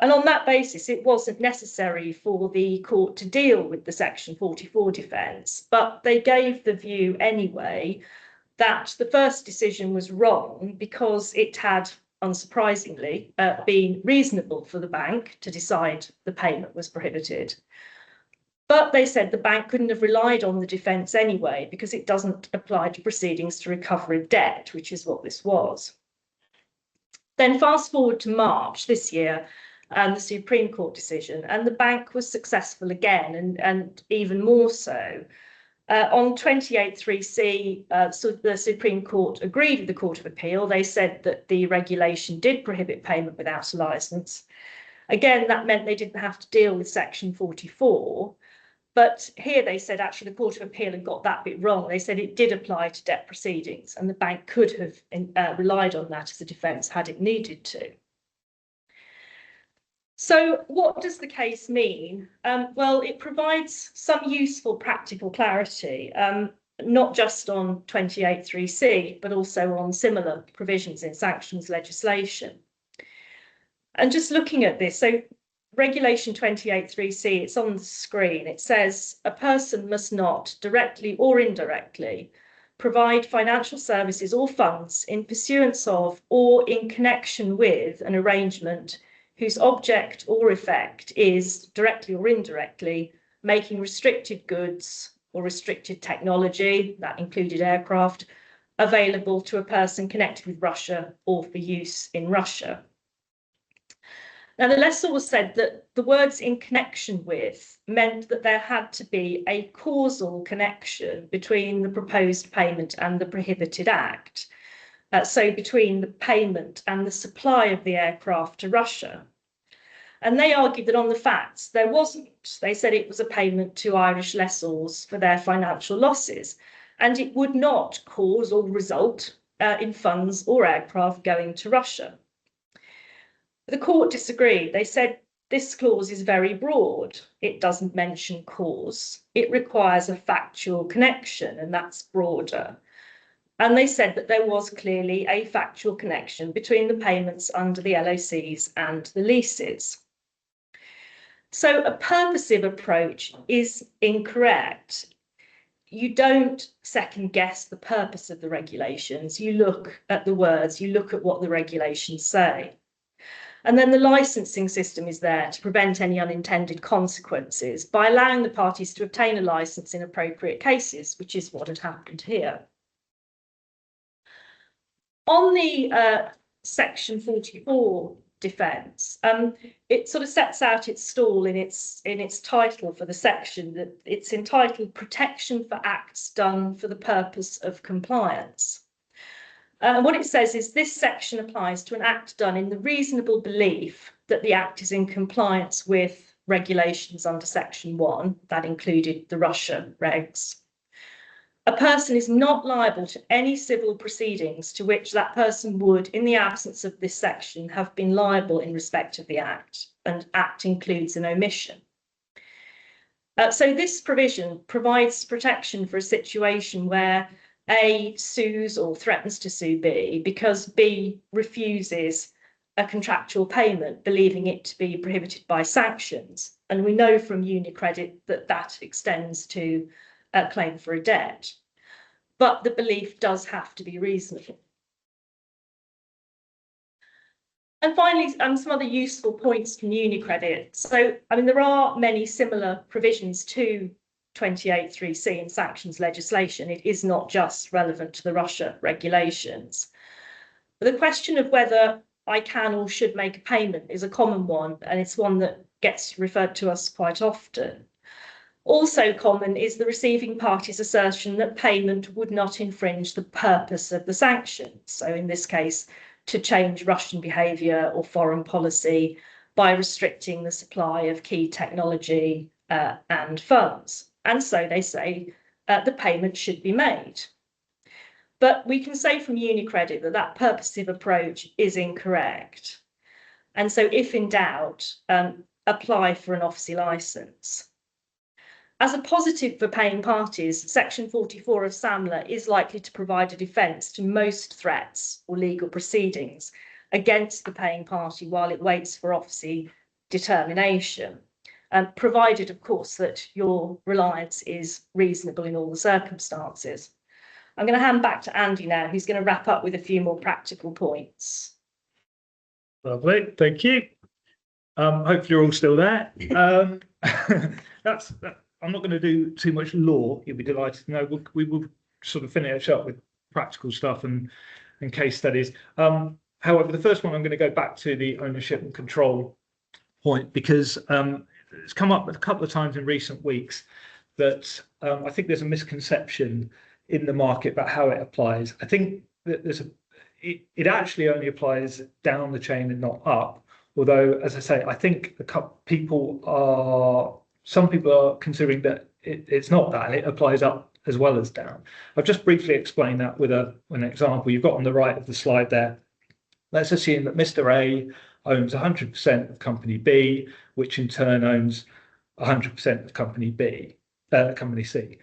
And on that basis, it wasn't necessary for the court to deal with the Section 44 defence, but they gave the view anyway that the first decision was wrong because it had, unsurprisingly, been reasonable for the bank to decide the payment was prohibited. But they said the bank couldn't have relied on the defence anyway because it doesn't apply to proceedings to recover a debt, which is what this was. Then fast forward to March this year and the Supreme Court decision, and the bank was successful again, and even more so. On 28.3c, so the Supreme Court agreed with the Court of Appeal. They said that the regulation did prohibit payment without a licence. Again, that meant they didn't have to deal with Section 44. But here they said actually the Court of Appeal had got that bit wrong. They said it did apply to debt proceedings and the bank could have relied on that as a defence had it needed to. So what does the case mean? Well, it provides some useful practical clarity, not just on 28.3c, but also on similar provisions in sanctions legislation. And just looking at this, so Regulation 28.3c, it's on the screen. It says a person must not directly or indirectly provide financial services or funds in pursuance of or in connection with an arrangement whose object or effect is, directly or indirectly, making restricted goods or restricted technology, that included aircraft, available to a person connected with Russia or for use in Russia. Now, the lessor said that the words in connection with meant that there had to be a causal connection between the proposed payment and the prohibited act. So between the payment and the supply of the aircraft to Russia. And they argued that on the facts, there wasn't. They said it was a payment to Irish lessors for their financial losses, and it would not cause or result in funds or aircraft going to Russia. The court disagreed. They said this clause is very broad. It doesn't mention cause. It requires a factual connection, and that's broader. And they said that there was clearly a factual connection between the payments under the LOCs and the leases. So a purposive approach is incorrect. You don't second guess the purpose of the regulations. You look at the words, you look at what the regulations say. And then the licensing system is there to prevent any unintended consequences by allowing the parties to obtain a license in appropriate cases, which is what had happened here. On the Section 44 defence, it sort of sets out its stall in its title for the section, that it's entitled Protection for Acts Done for the Purpose of Compliance. What it says is this section applies to an act done in the reasonable belief that the act is in compliance with regulations under Section 1, that included the Russia regs. A person is not liable to any civil proceedings to which that person would, in the absence of this section, have been liable in respect of the act, and act includes an omission. So this provision provides protection for a situation where A sues or threatens to sue B because B refuses a contractual payment, believing it to be prohibited by sanctions. And we know from UniCredit that that extends to a claim for a debt. But the belief does have to be reasonable. And finally, some other useful points from UniCredit. So, I mean, there are many similar provisions to 28.3c in sanctions legislation. It is not just relevant to the Russia regulations. But the question of whether I can or should make a payment is a common one, and it's one that gets referred to us quite often. Also common is the receiving party's assertion that payment would not infringe the purpose of the sanctions. So in this case, to change Russian behaviour or foreign policy by restricting the supply of key technology and funds. And so they say the payment should be made. But we can say from UniCredit that that purposive approach is incorrect. And so if in doubt, apply for an OFSI licence. As a positive for paying parties, Section 44 of SAMLA is likely to provide a defence to most threats or legal proceedings against the paying party while it waits for OFSI determination, provided, of course, that your reliance is reasonable in all the circumstances. I'm going to hand back to Andy now, who's going to wrap up with a few more practical points. Lovely, thank you. Hopefully you're all still there. I'm not going to do too much law. You'll be delighted to know we will sort of finish up with practical stuff and case studies. However, the first one I'm going to go back to the ownership and control point, because it's come up a couple of times in recent weeks that I think there's a misconception in the market about how it applies. I think that it actually only applies down the chain and not up. Although, as I say, I think some people are considering that it's not that, it applies up as well as down. I'll just briefly explain that with an example you've got on the right of the slide there. Let's assume that Mr. A owns 100% of company B, which in turn owns 100% of company C.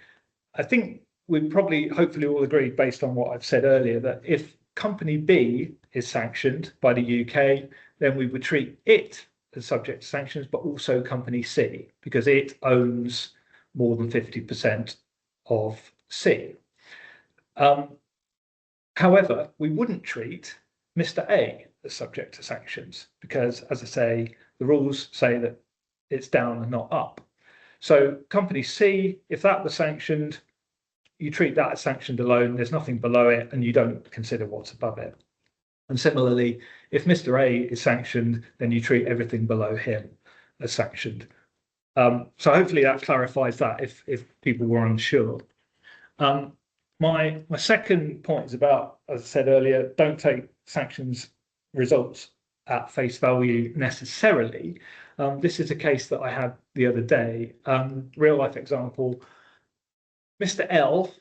I think we probably hopefully all agree, based on what I've said earlier, that if company B is sanctioned by the UK, then we would treat it as subject to sanctions, but also company C, because it owns more than 50% of C. However, we wouldn't treat Mr. A as subject to sanctions, because, as I say, the rules say that it's down and not up. So company C, if that was sanctioned, you treat that as sanctioned alone, there's nothing below it, and you don't consider what's above it. And similarly, if Mr. A is sanctioned, then you treat everything below him as sanctioned. So hopefully that clarifies that if people were unsure. My second point is about, as I said earlier, don't take sanctions results at face value necessarily. This is a case that I had the other day, real life example. Mr. L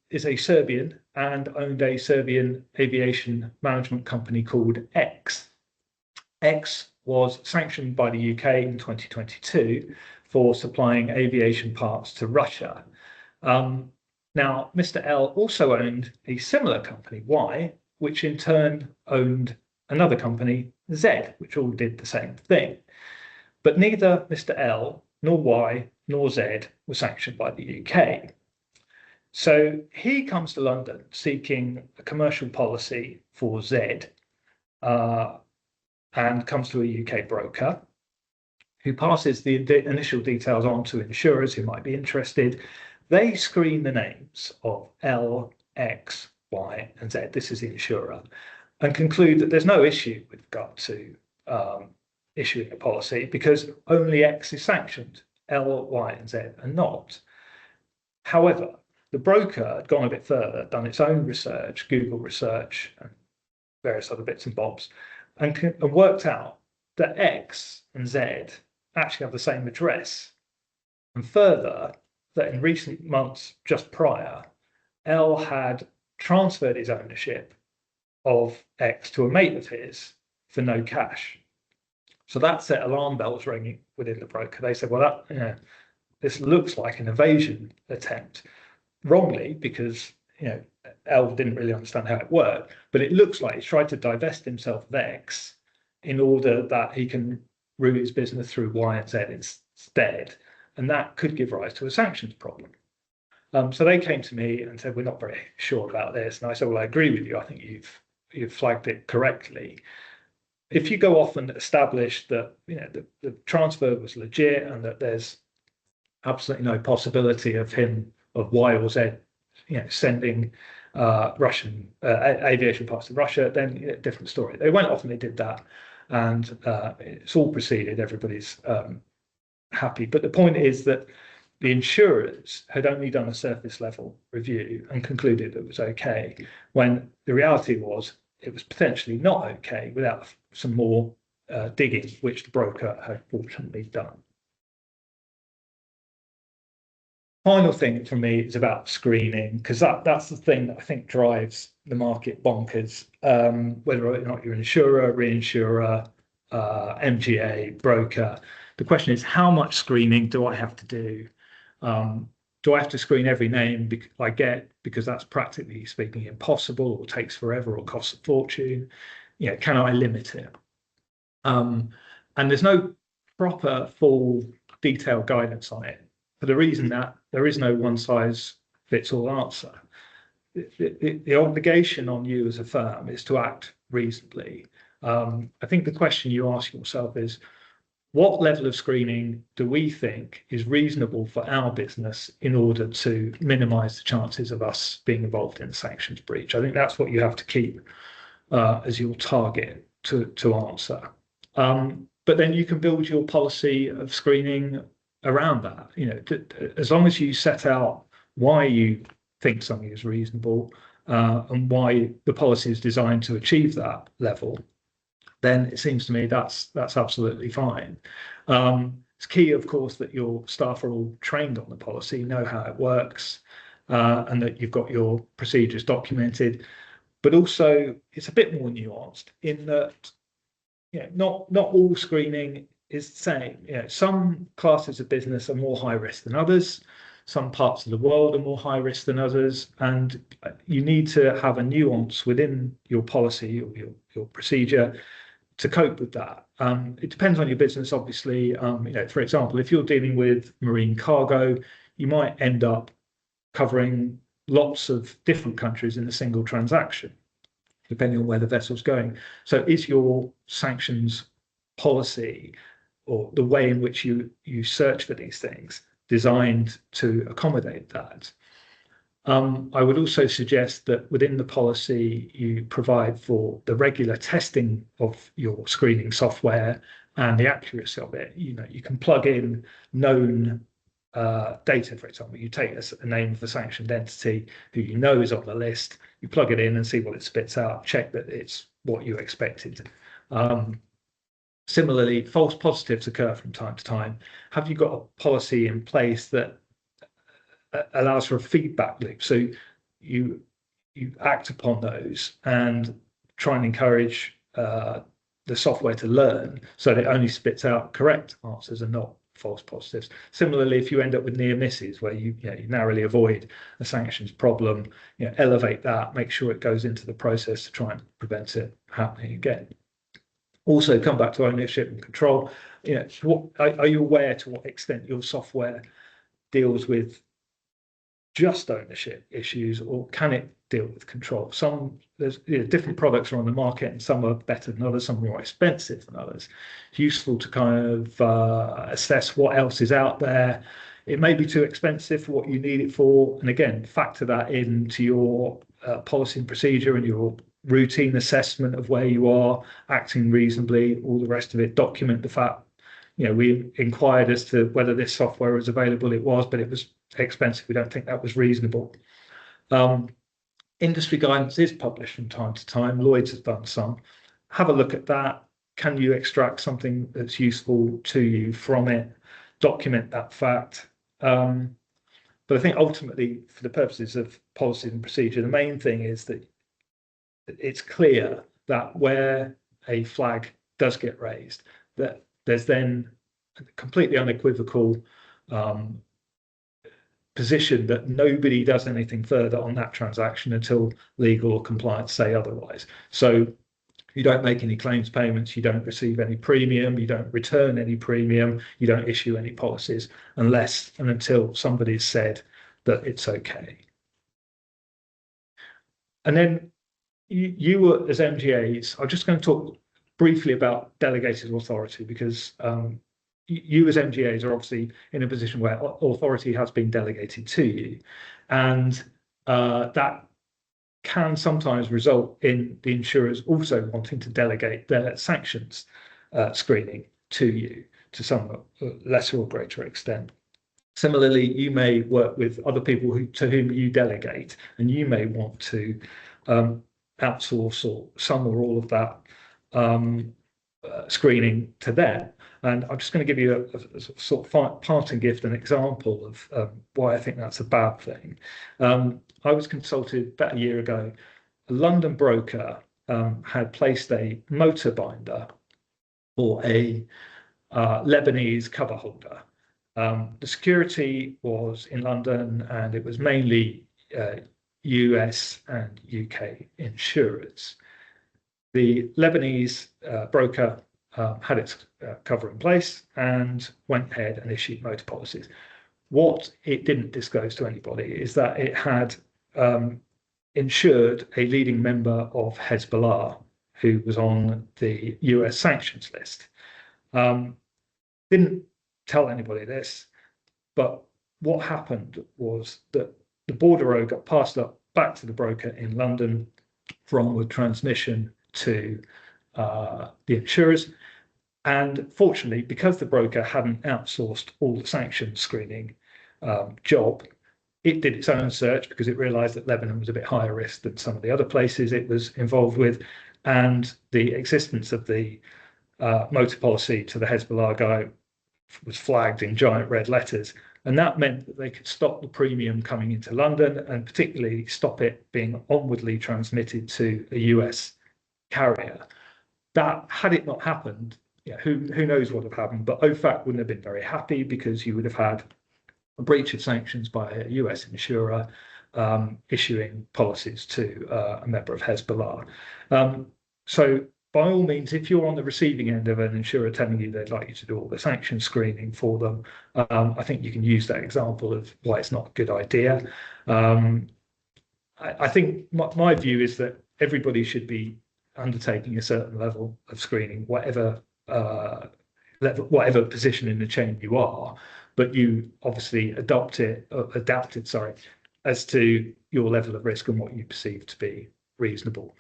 is a Serbian and owned a Serbian aviation management company called X. X was sanctioned by the UK in 2022 for supplying aviation parts to Russia. Now, Mr. L also owned a similar company, Y, which in turn owned another company, Z, which all did the same thing. But neither Mr. L, nor Y, nor Z were sanctioned by the UK. So he comes to London seeking a commercial policy for Z, and comes to a UK broker who passes the initial details on to insurers who might be interested. They screen the names of L, X, Y, and Z. This is the insurer, and conclude that there's no issue with regard to issuing a policy because only X is sanctioned, L, Y, and Z are not. However, the broker had gone a bit further, done its own research, Google research, and various other bits and bobs, and worked out that X and Z actually have the same address. And further, that in recent months just prior, L had transferred his ownership of X to a mate of his for no cash. So that set alarm bells ringing within the broker. They said, well, this looks like an evasion attempt. Wrongly, because L didn't really understand how it worked, but it looks like he's tried to divest himself of X in order that he can route his business through Y and Z instead, and that could give rise to a sanctions problem. So they came to me and said, we're not very sure about this, and I said, well, I agree with you. I think you've flagged it correctly. If you go off and establish that the transfer was legit and that there's absolutely no possibility of Y or Z, sending Russian aviation parts to Russia, then different story. They went off and they did that, and it's all proceeded. Everybody's happy. But the point is that the insurers had only done a surface level review and concluded it was okay, when the reality was it was potentially not okay without some more digging, which the broker had fortunately done. Final thing for me is about screening, because that's the thing that I think drives the market bonkers, whether or not you're an insurer, reinsurer, MGA, broker. The question is, how much screening do I have to do? Do I have to screen every name I get because that's practically speaking impossible, or takes forever, or costs a fortune? Can I limit it? And there's no proper full detailed guidance on it, for the reason that there is no one-size-fits-all answer. The obligation on you as a firm is to act reasonably. I think the question you ask yourself is, what level of screening do we think is reasonable for our business in order to minimize the chances of us being involved in a sanctions breach? I think that's what you have to keep as your target to answer. But then you can build your policy of screening around that. As long as you set out why you think something is reasonable and why the policy is designed to achieve that level, then it seems to me that's absolutely fine. It's key, of course, that your staff are all trained on the policy, know how it works, and that you've got your procedures documented. But also, it's a bit more nuanced in that not all screening is the same. Some classes of business are more high risk than others. Some parts of the world are more high risk than others, and you need to have a nuance within your policy or your procedure to cope with that. It depends on your business, obviously. For example, if you're dealing with marine cargo, you might end up covering lots of different countries in a single transaction, depending on where the vessel's going. So is your sanctions policy, or the way in which you search for these things, designed to accommodate that? I would also suggest that within the policy, you provide for the regular testing of your screening software and the accuracy of it. You can plug in known data, for example. You take a name of a sanctioned entity who you know is on the list, you plug it in and see what it spits out, check that it's what you expected. Similarly, false positives occur from time to time. Have you got a policy in place that allows for a feedback loop? So you act upon those and try and encourage the software to learn so that it only spits out correct answers and not false positives. Similarly, if you end up with near misses where you narrowly avoid a sanctions problem, elevate that, make sure it goes into the process to try and prevent it happening again. Also, come back to ownership and control. Are you aware to what extent your software deals with just ownership issues, or can it deal with control? There's different products are on the market, and some are better than others, some are more expensive than others. It's useful to kind of assess what else is out there. It may be too expensive for what you need it for, and again, factor that into your policy and procedure and your routine assessment of where you are acting reasonably. All the rest of it, document the fact. We inquired as to whether this software was available. It was, but it was expensive. We don't think that was reasonable. Industry guidance is published from time to time. Lloyd's has done some. Have a look at that. Can you extract something that's useful to you from it? Document that fact. But I think ultimately, for the purposes of policy and procedure, the main thing is that it's clear that where a flag does get raised, that there's then a completely unequivocal position that nobody does anything further on that transaction until legal or compliance say otherwise. So you don't make any claims payments, you don't receive any premium, you don't return any premium, you don't issue any policies unless and until somebody's said that it's okay. And then you as MGAs, I'm just going to talk briefly about delegated authority, because you as MGAs are obviously in a position where authority has been delegated to you, and that can sometimes result in the insurers also wanting to delegate their sanctions screening to you to some lesser or greater extent. Similarly, you may work with other people to whom you delegate, and you may want to outsource or some or all of that screening to them. And I'm just going to give you a sort of parting gift, an example of why I think that's a bad thing. I was consulted about a year ago. A London broker had placed a motor binder for a Lebanese cover holder. The security was in London, and it was mainly US and UK insurers. The Lebanese broker had its cover in place and went ahead and issued motor policies. What it didn't disclose to anybody is that it had insured a leading member of Hezbollah who was on the US sanctions list. Didn't tell anybody this, but what happened was that the bordereau got passed up back to the broker in London from the transmission to the insurers. And fortunately, because the broker hadn't outsourced all the sanctions screening job, it did its own search because it realized that Lebanon was a bit higher risk than some of the other places it was involved with. And the existence of the motor policy to the Hezbollah guy was flagged in giant red letters. And that meant that they could stop the premium coming into London, and particularly stop it being onwardly transmitted to a US carrier. That, had it not happened, who knows what would have happened, but OFAC wouldn't have been very happy, because you would have had a breach of sanctions by a US insurer issuing policies to a member of Hezbollah. So by all means, if you're on the receiving end of an insurer telling you they'd like you to do all the sanction screening for them, I think you can use that example of why it's not a good idea. I think my view is that everybody should be undertaking a certain level of screening, whatever position in the chain you are, but you obviously adapt it, as to your level of risk and what you perceive to be reasonable.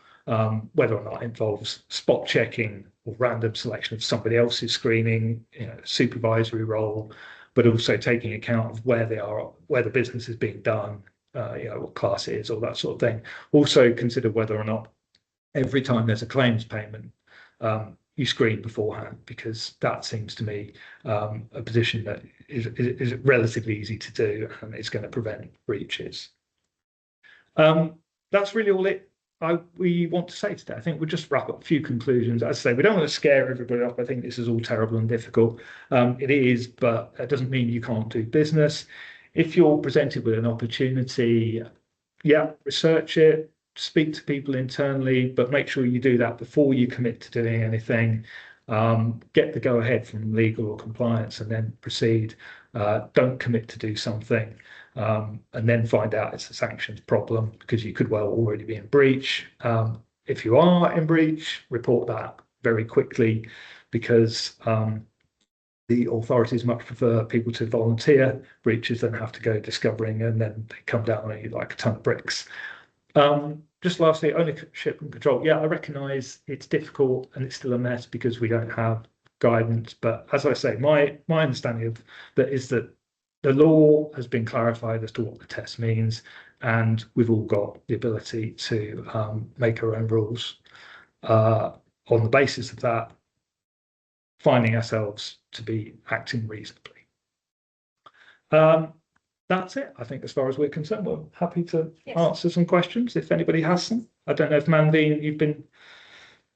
Whether or not it involves spot checking or random selection of somebody else's screening, supervisory role, but also taking account of where they are, where the business is being done, what class it is, all that sort of thing. Also consider whether or not every time there's a claims payment, you screen beforehand, because that seems to me a position that is relatively easy to do, and it's going to prevent breaches. That's really all we want to say today. I think we'll just wrap up a few conclusions. As I say, we don't want to scare everybody off. I think this is all terrible and difficult. It is, but that doesn't mean you can't do business. If you're presented with an opportunity, yeah, research it, speak to people internally, but make sure you do that before you commit to doing anything. Get the go ahead from legal or compliance and then proceed. Don't commit to do something and then find out it's a sanctions problem, because you could well already be in breach. If you are in breach, report that very quickly, because the authorities much prefer people to volunteer breaches than have to go discovering and then they come down on you like a ton of bricks. Just lastly, ownership and control. Yeah, I recognise it's difficult and it's still a mess because we don't have guidance. But as I say, my understanding of that is that the law has been clarified as to what the test means, and we've all got the ability to make our own rules on the basis of that, finding ourselves to be acting reasonably. That's it, I think, as far as we're concerned. We're happy to answer some questions if anybody has some. I don't know if Manveen, you've been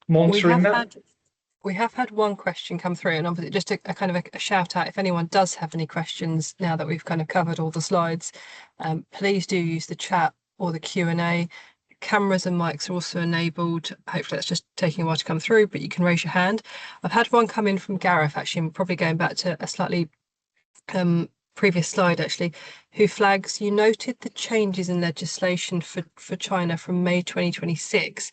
monitoring that. We have had one question come through, and obviously just a kind of a shout out, if anyone does have any questions now that we've kind of covered all the slides, please do use the chat or the Q&A. Cameras and mics are also enabled. Hopefully that's just taking a while to come through, but you can raise your hand. I've had one come in from Gareth, actually, I'm probably going back to a slightly previous slide, actually, who flags, you noted the changes in legislation for China from May 2026.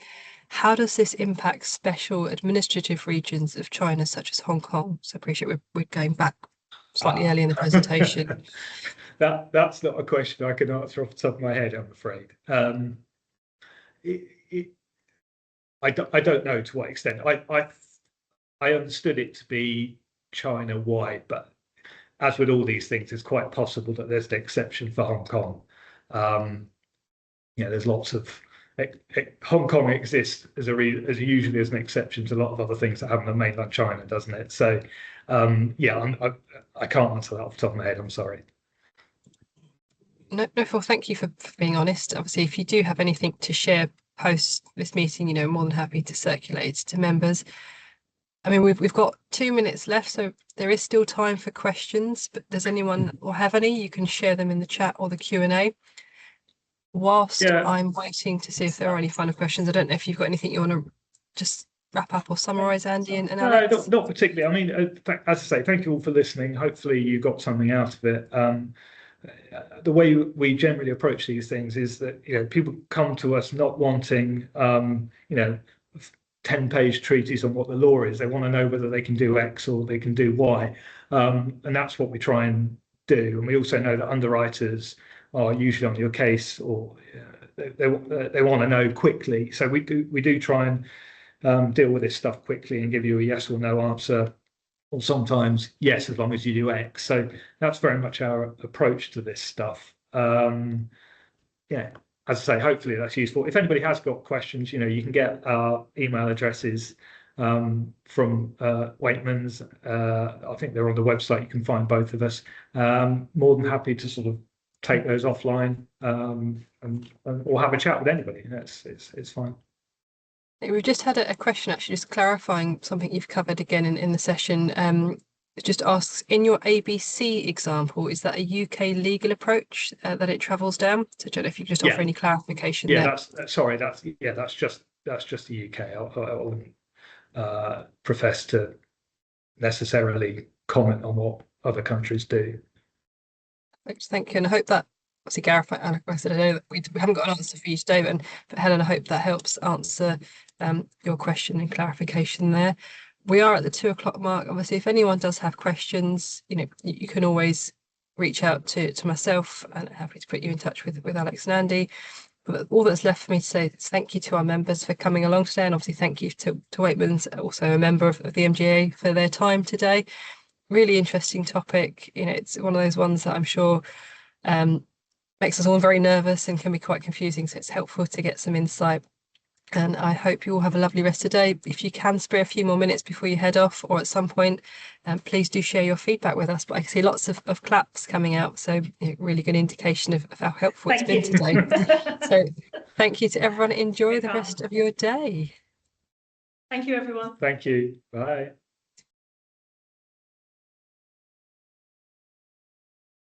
How does this impact special administrative regions of China, such as Hong Kong? So I appreciate we're going back slightly early in the presentation. That's not a question I can answer off the top of my head, I'm afraid. I don't know to what extent. I understood it to be China-wide, but as with all these things, it's quite possible that there's an exception for Hong Kong. There's lots of Hong Kong exists as usually as an exception to a lot of other things that happen on mainland China, doesn't it? So, yeah, I can't answer that off the top of my head. I'm sorry. No, Phil, thank you for being honest. Obviously, if you do have anything to share post this meeting, more than happy to circulate to members. I mean, we've got 2 minutes left, so there is still time for questions, but does anyone or have any? You can share them in the chat or the Q&A. Whilst I'm waiting to see if there are any final questions, I don't know if you've got anything you want to just wrap up or summarise, Andy and Alex? No, not particularly. I mean, as I say, thank you all for listening. Hopefully you got something out of it. The way we generally approach these things is that people come to us not wanting 10-page treatise on what the law is. They want to know whether they can do X or they can do Y, and that's what we try and do. And we also know that underwriters are usually on your case, or they want to know quickly. So we do try and deal with this stuff quickly and give you a yes or no answer, or sometimes yes, as long as you do X. So that's very much our approach to this stuff. As I say, hopefully that's useful. If anybody has got questions, you can get our email addresses from Weightmans. I think they're on the website. You can find both of us. More than happy to sort of take those offline or have a chat with anybody. It's fine. We've just had a question, actually, just clarifying something you've covered again in the session. It just asks, in your ABC example, is that a UK legal approach that it travels down? So I don't know if you could just offer any clarification there. That's just the UK. I wouldn't profess to necessarily comment on what other countries do. Thank you, and I hope that, obviously, Gareth, I said I know that we haven't got an answer for you today, but Helen, I hope that helps answer your question and clarification there. We are at the 2 o'clock mark. Obviously, if anyone does have questions, you can always reach out to myself, and I'm happy to put you in touch with Alex and Andy. But all that's left for me to say is thank you to our members for coming along today, and obviously thank you to Weightmans, also a member of the MGAA, for their time today. Really interesting topic. It's one of those ones that I'm sure makes us all very nervous and can be quite confusing. So it's helpful to get some insight. And I hope you all have a lovely rest of the day. If you can spare a few more minutes before you head off, or at some point, please do share your feedback with us. But I can see lots of claps coming out, so really good indication of how helpful it's been today. So Thank you to everyone. Enjoy the rest of your day. Thank you, everyone. Thank you. Bye.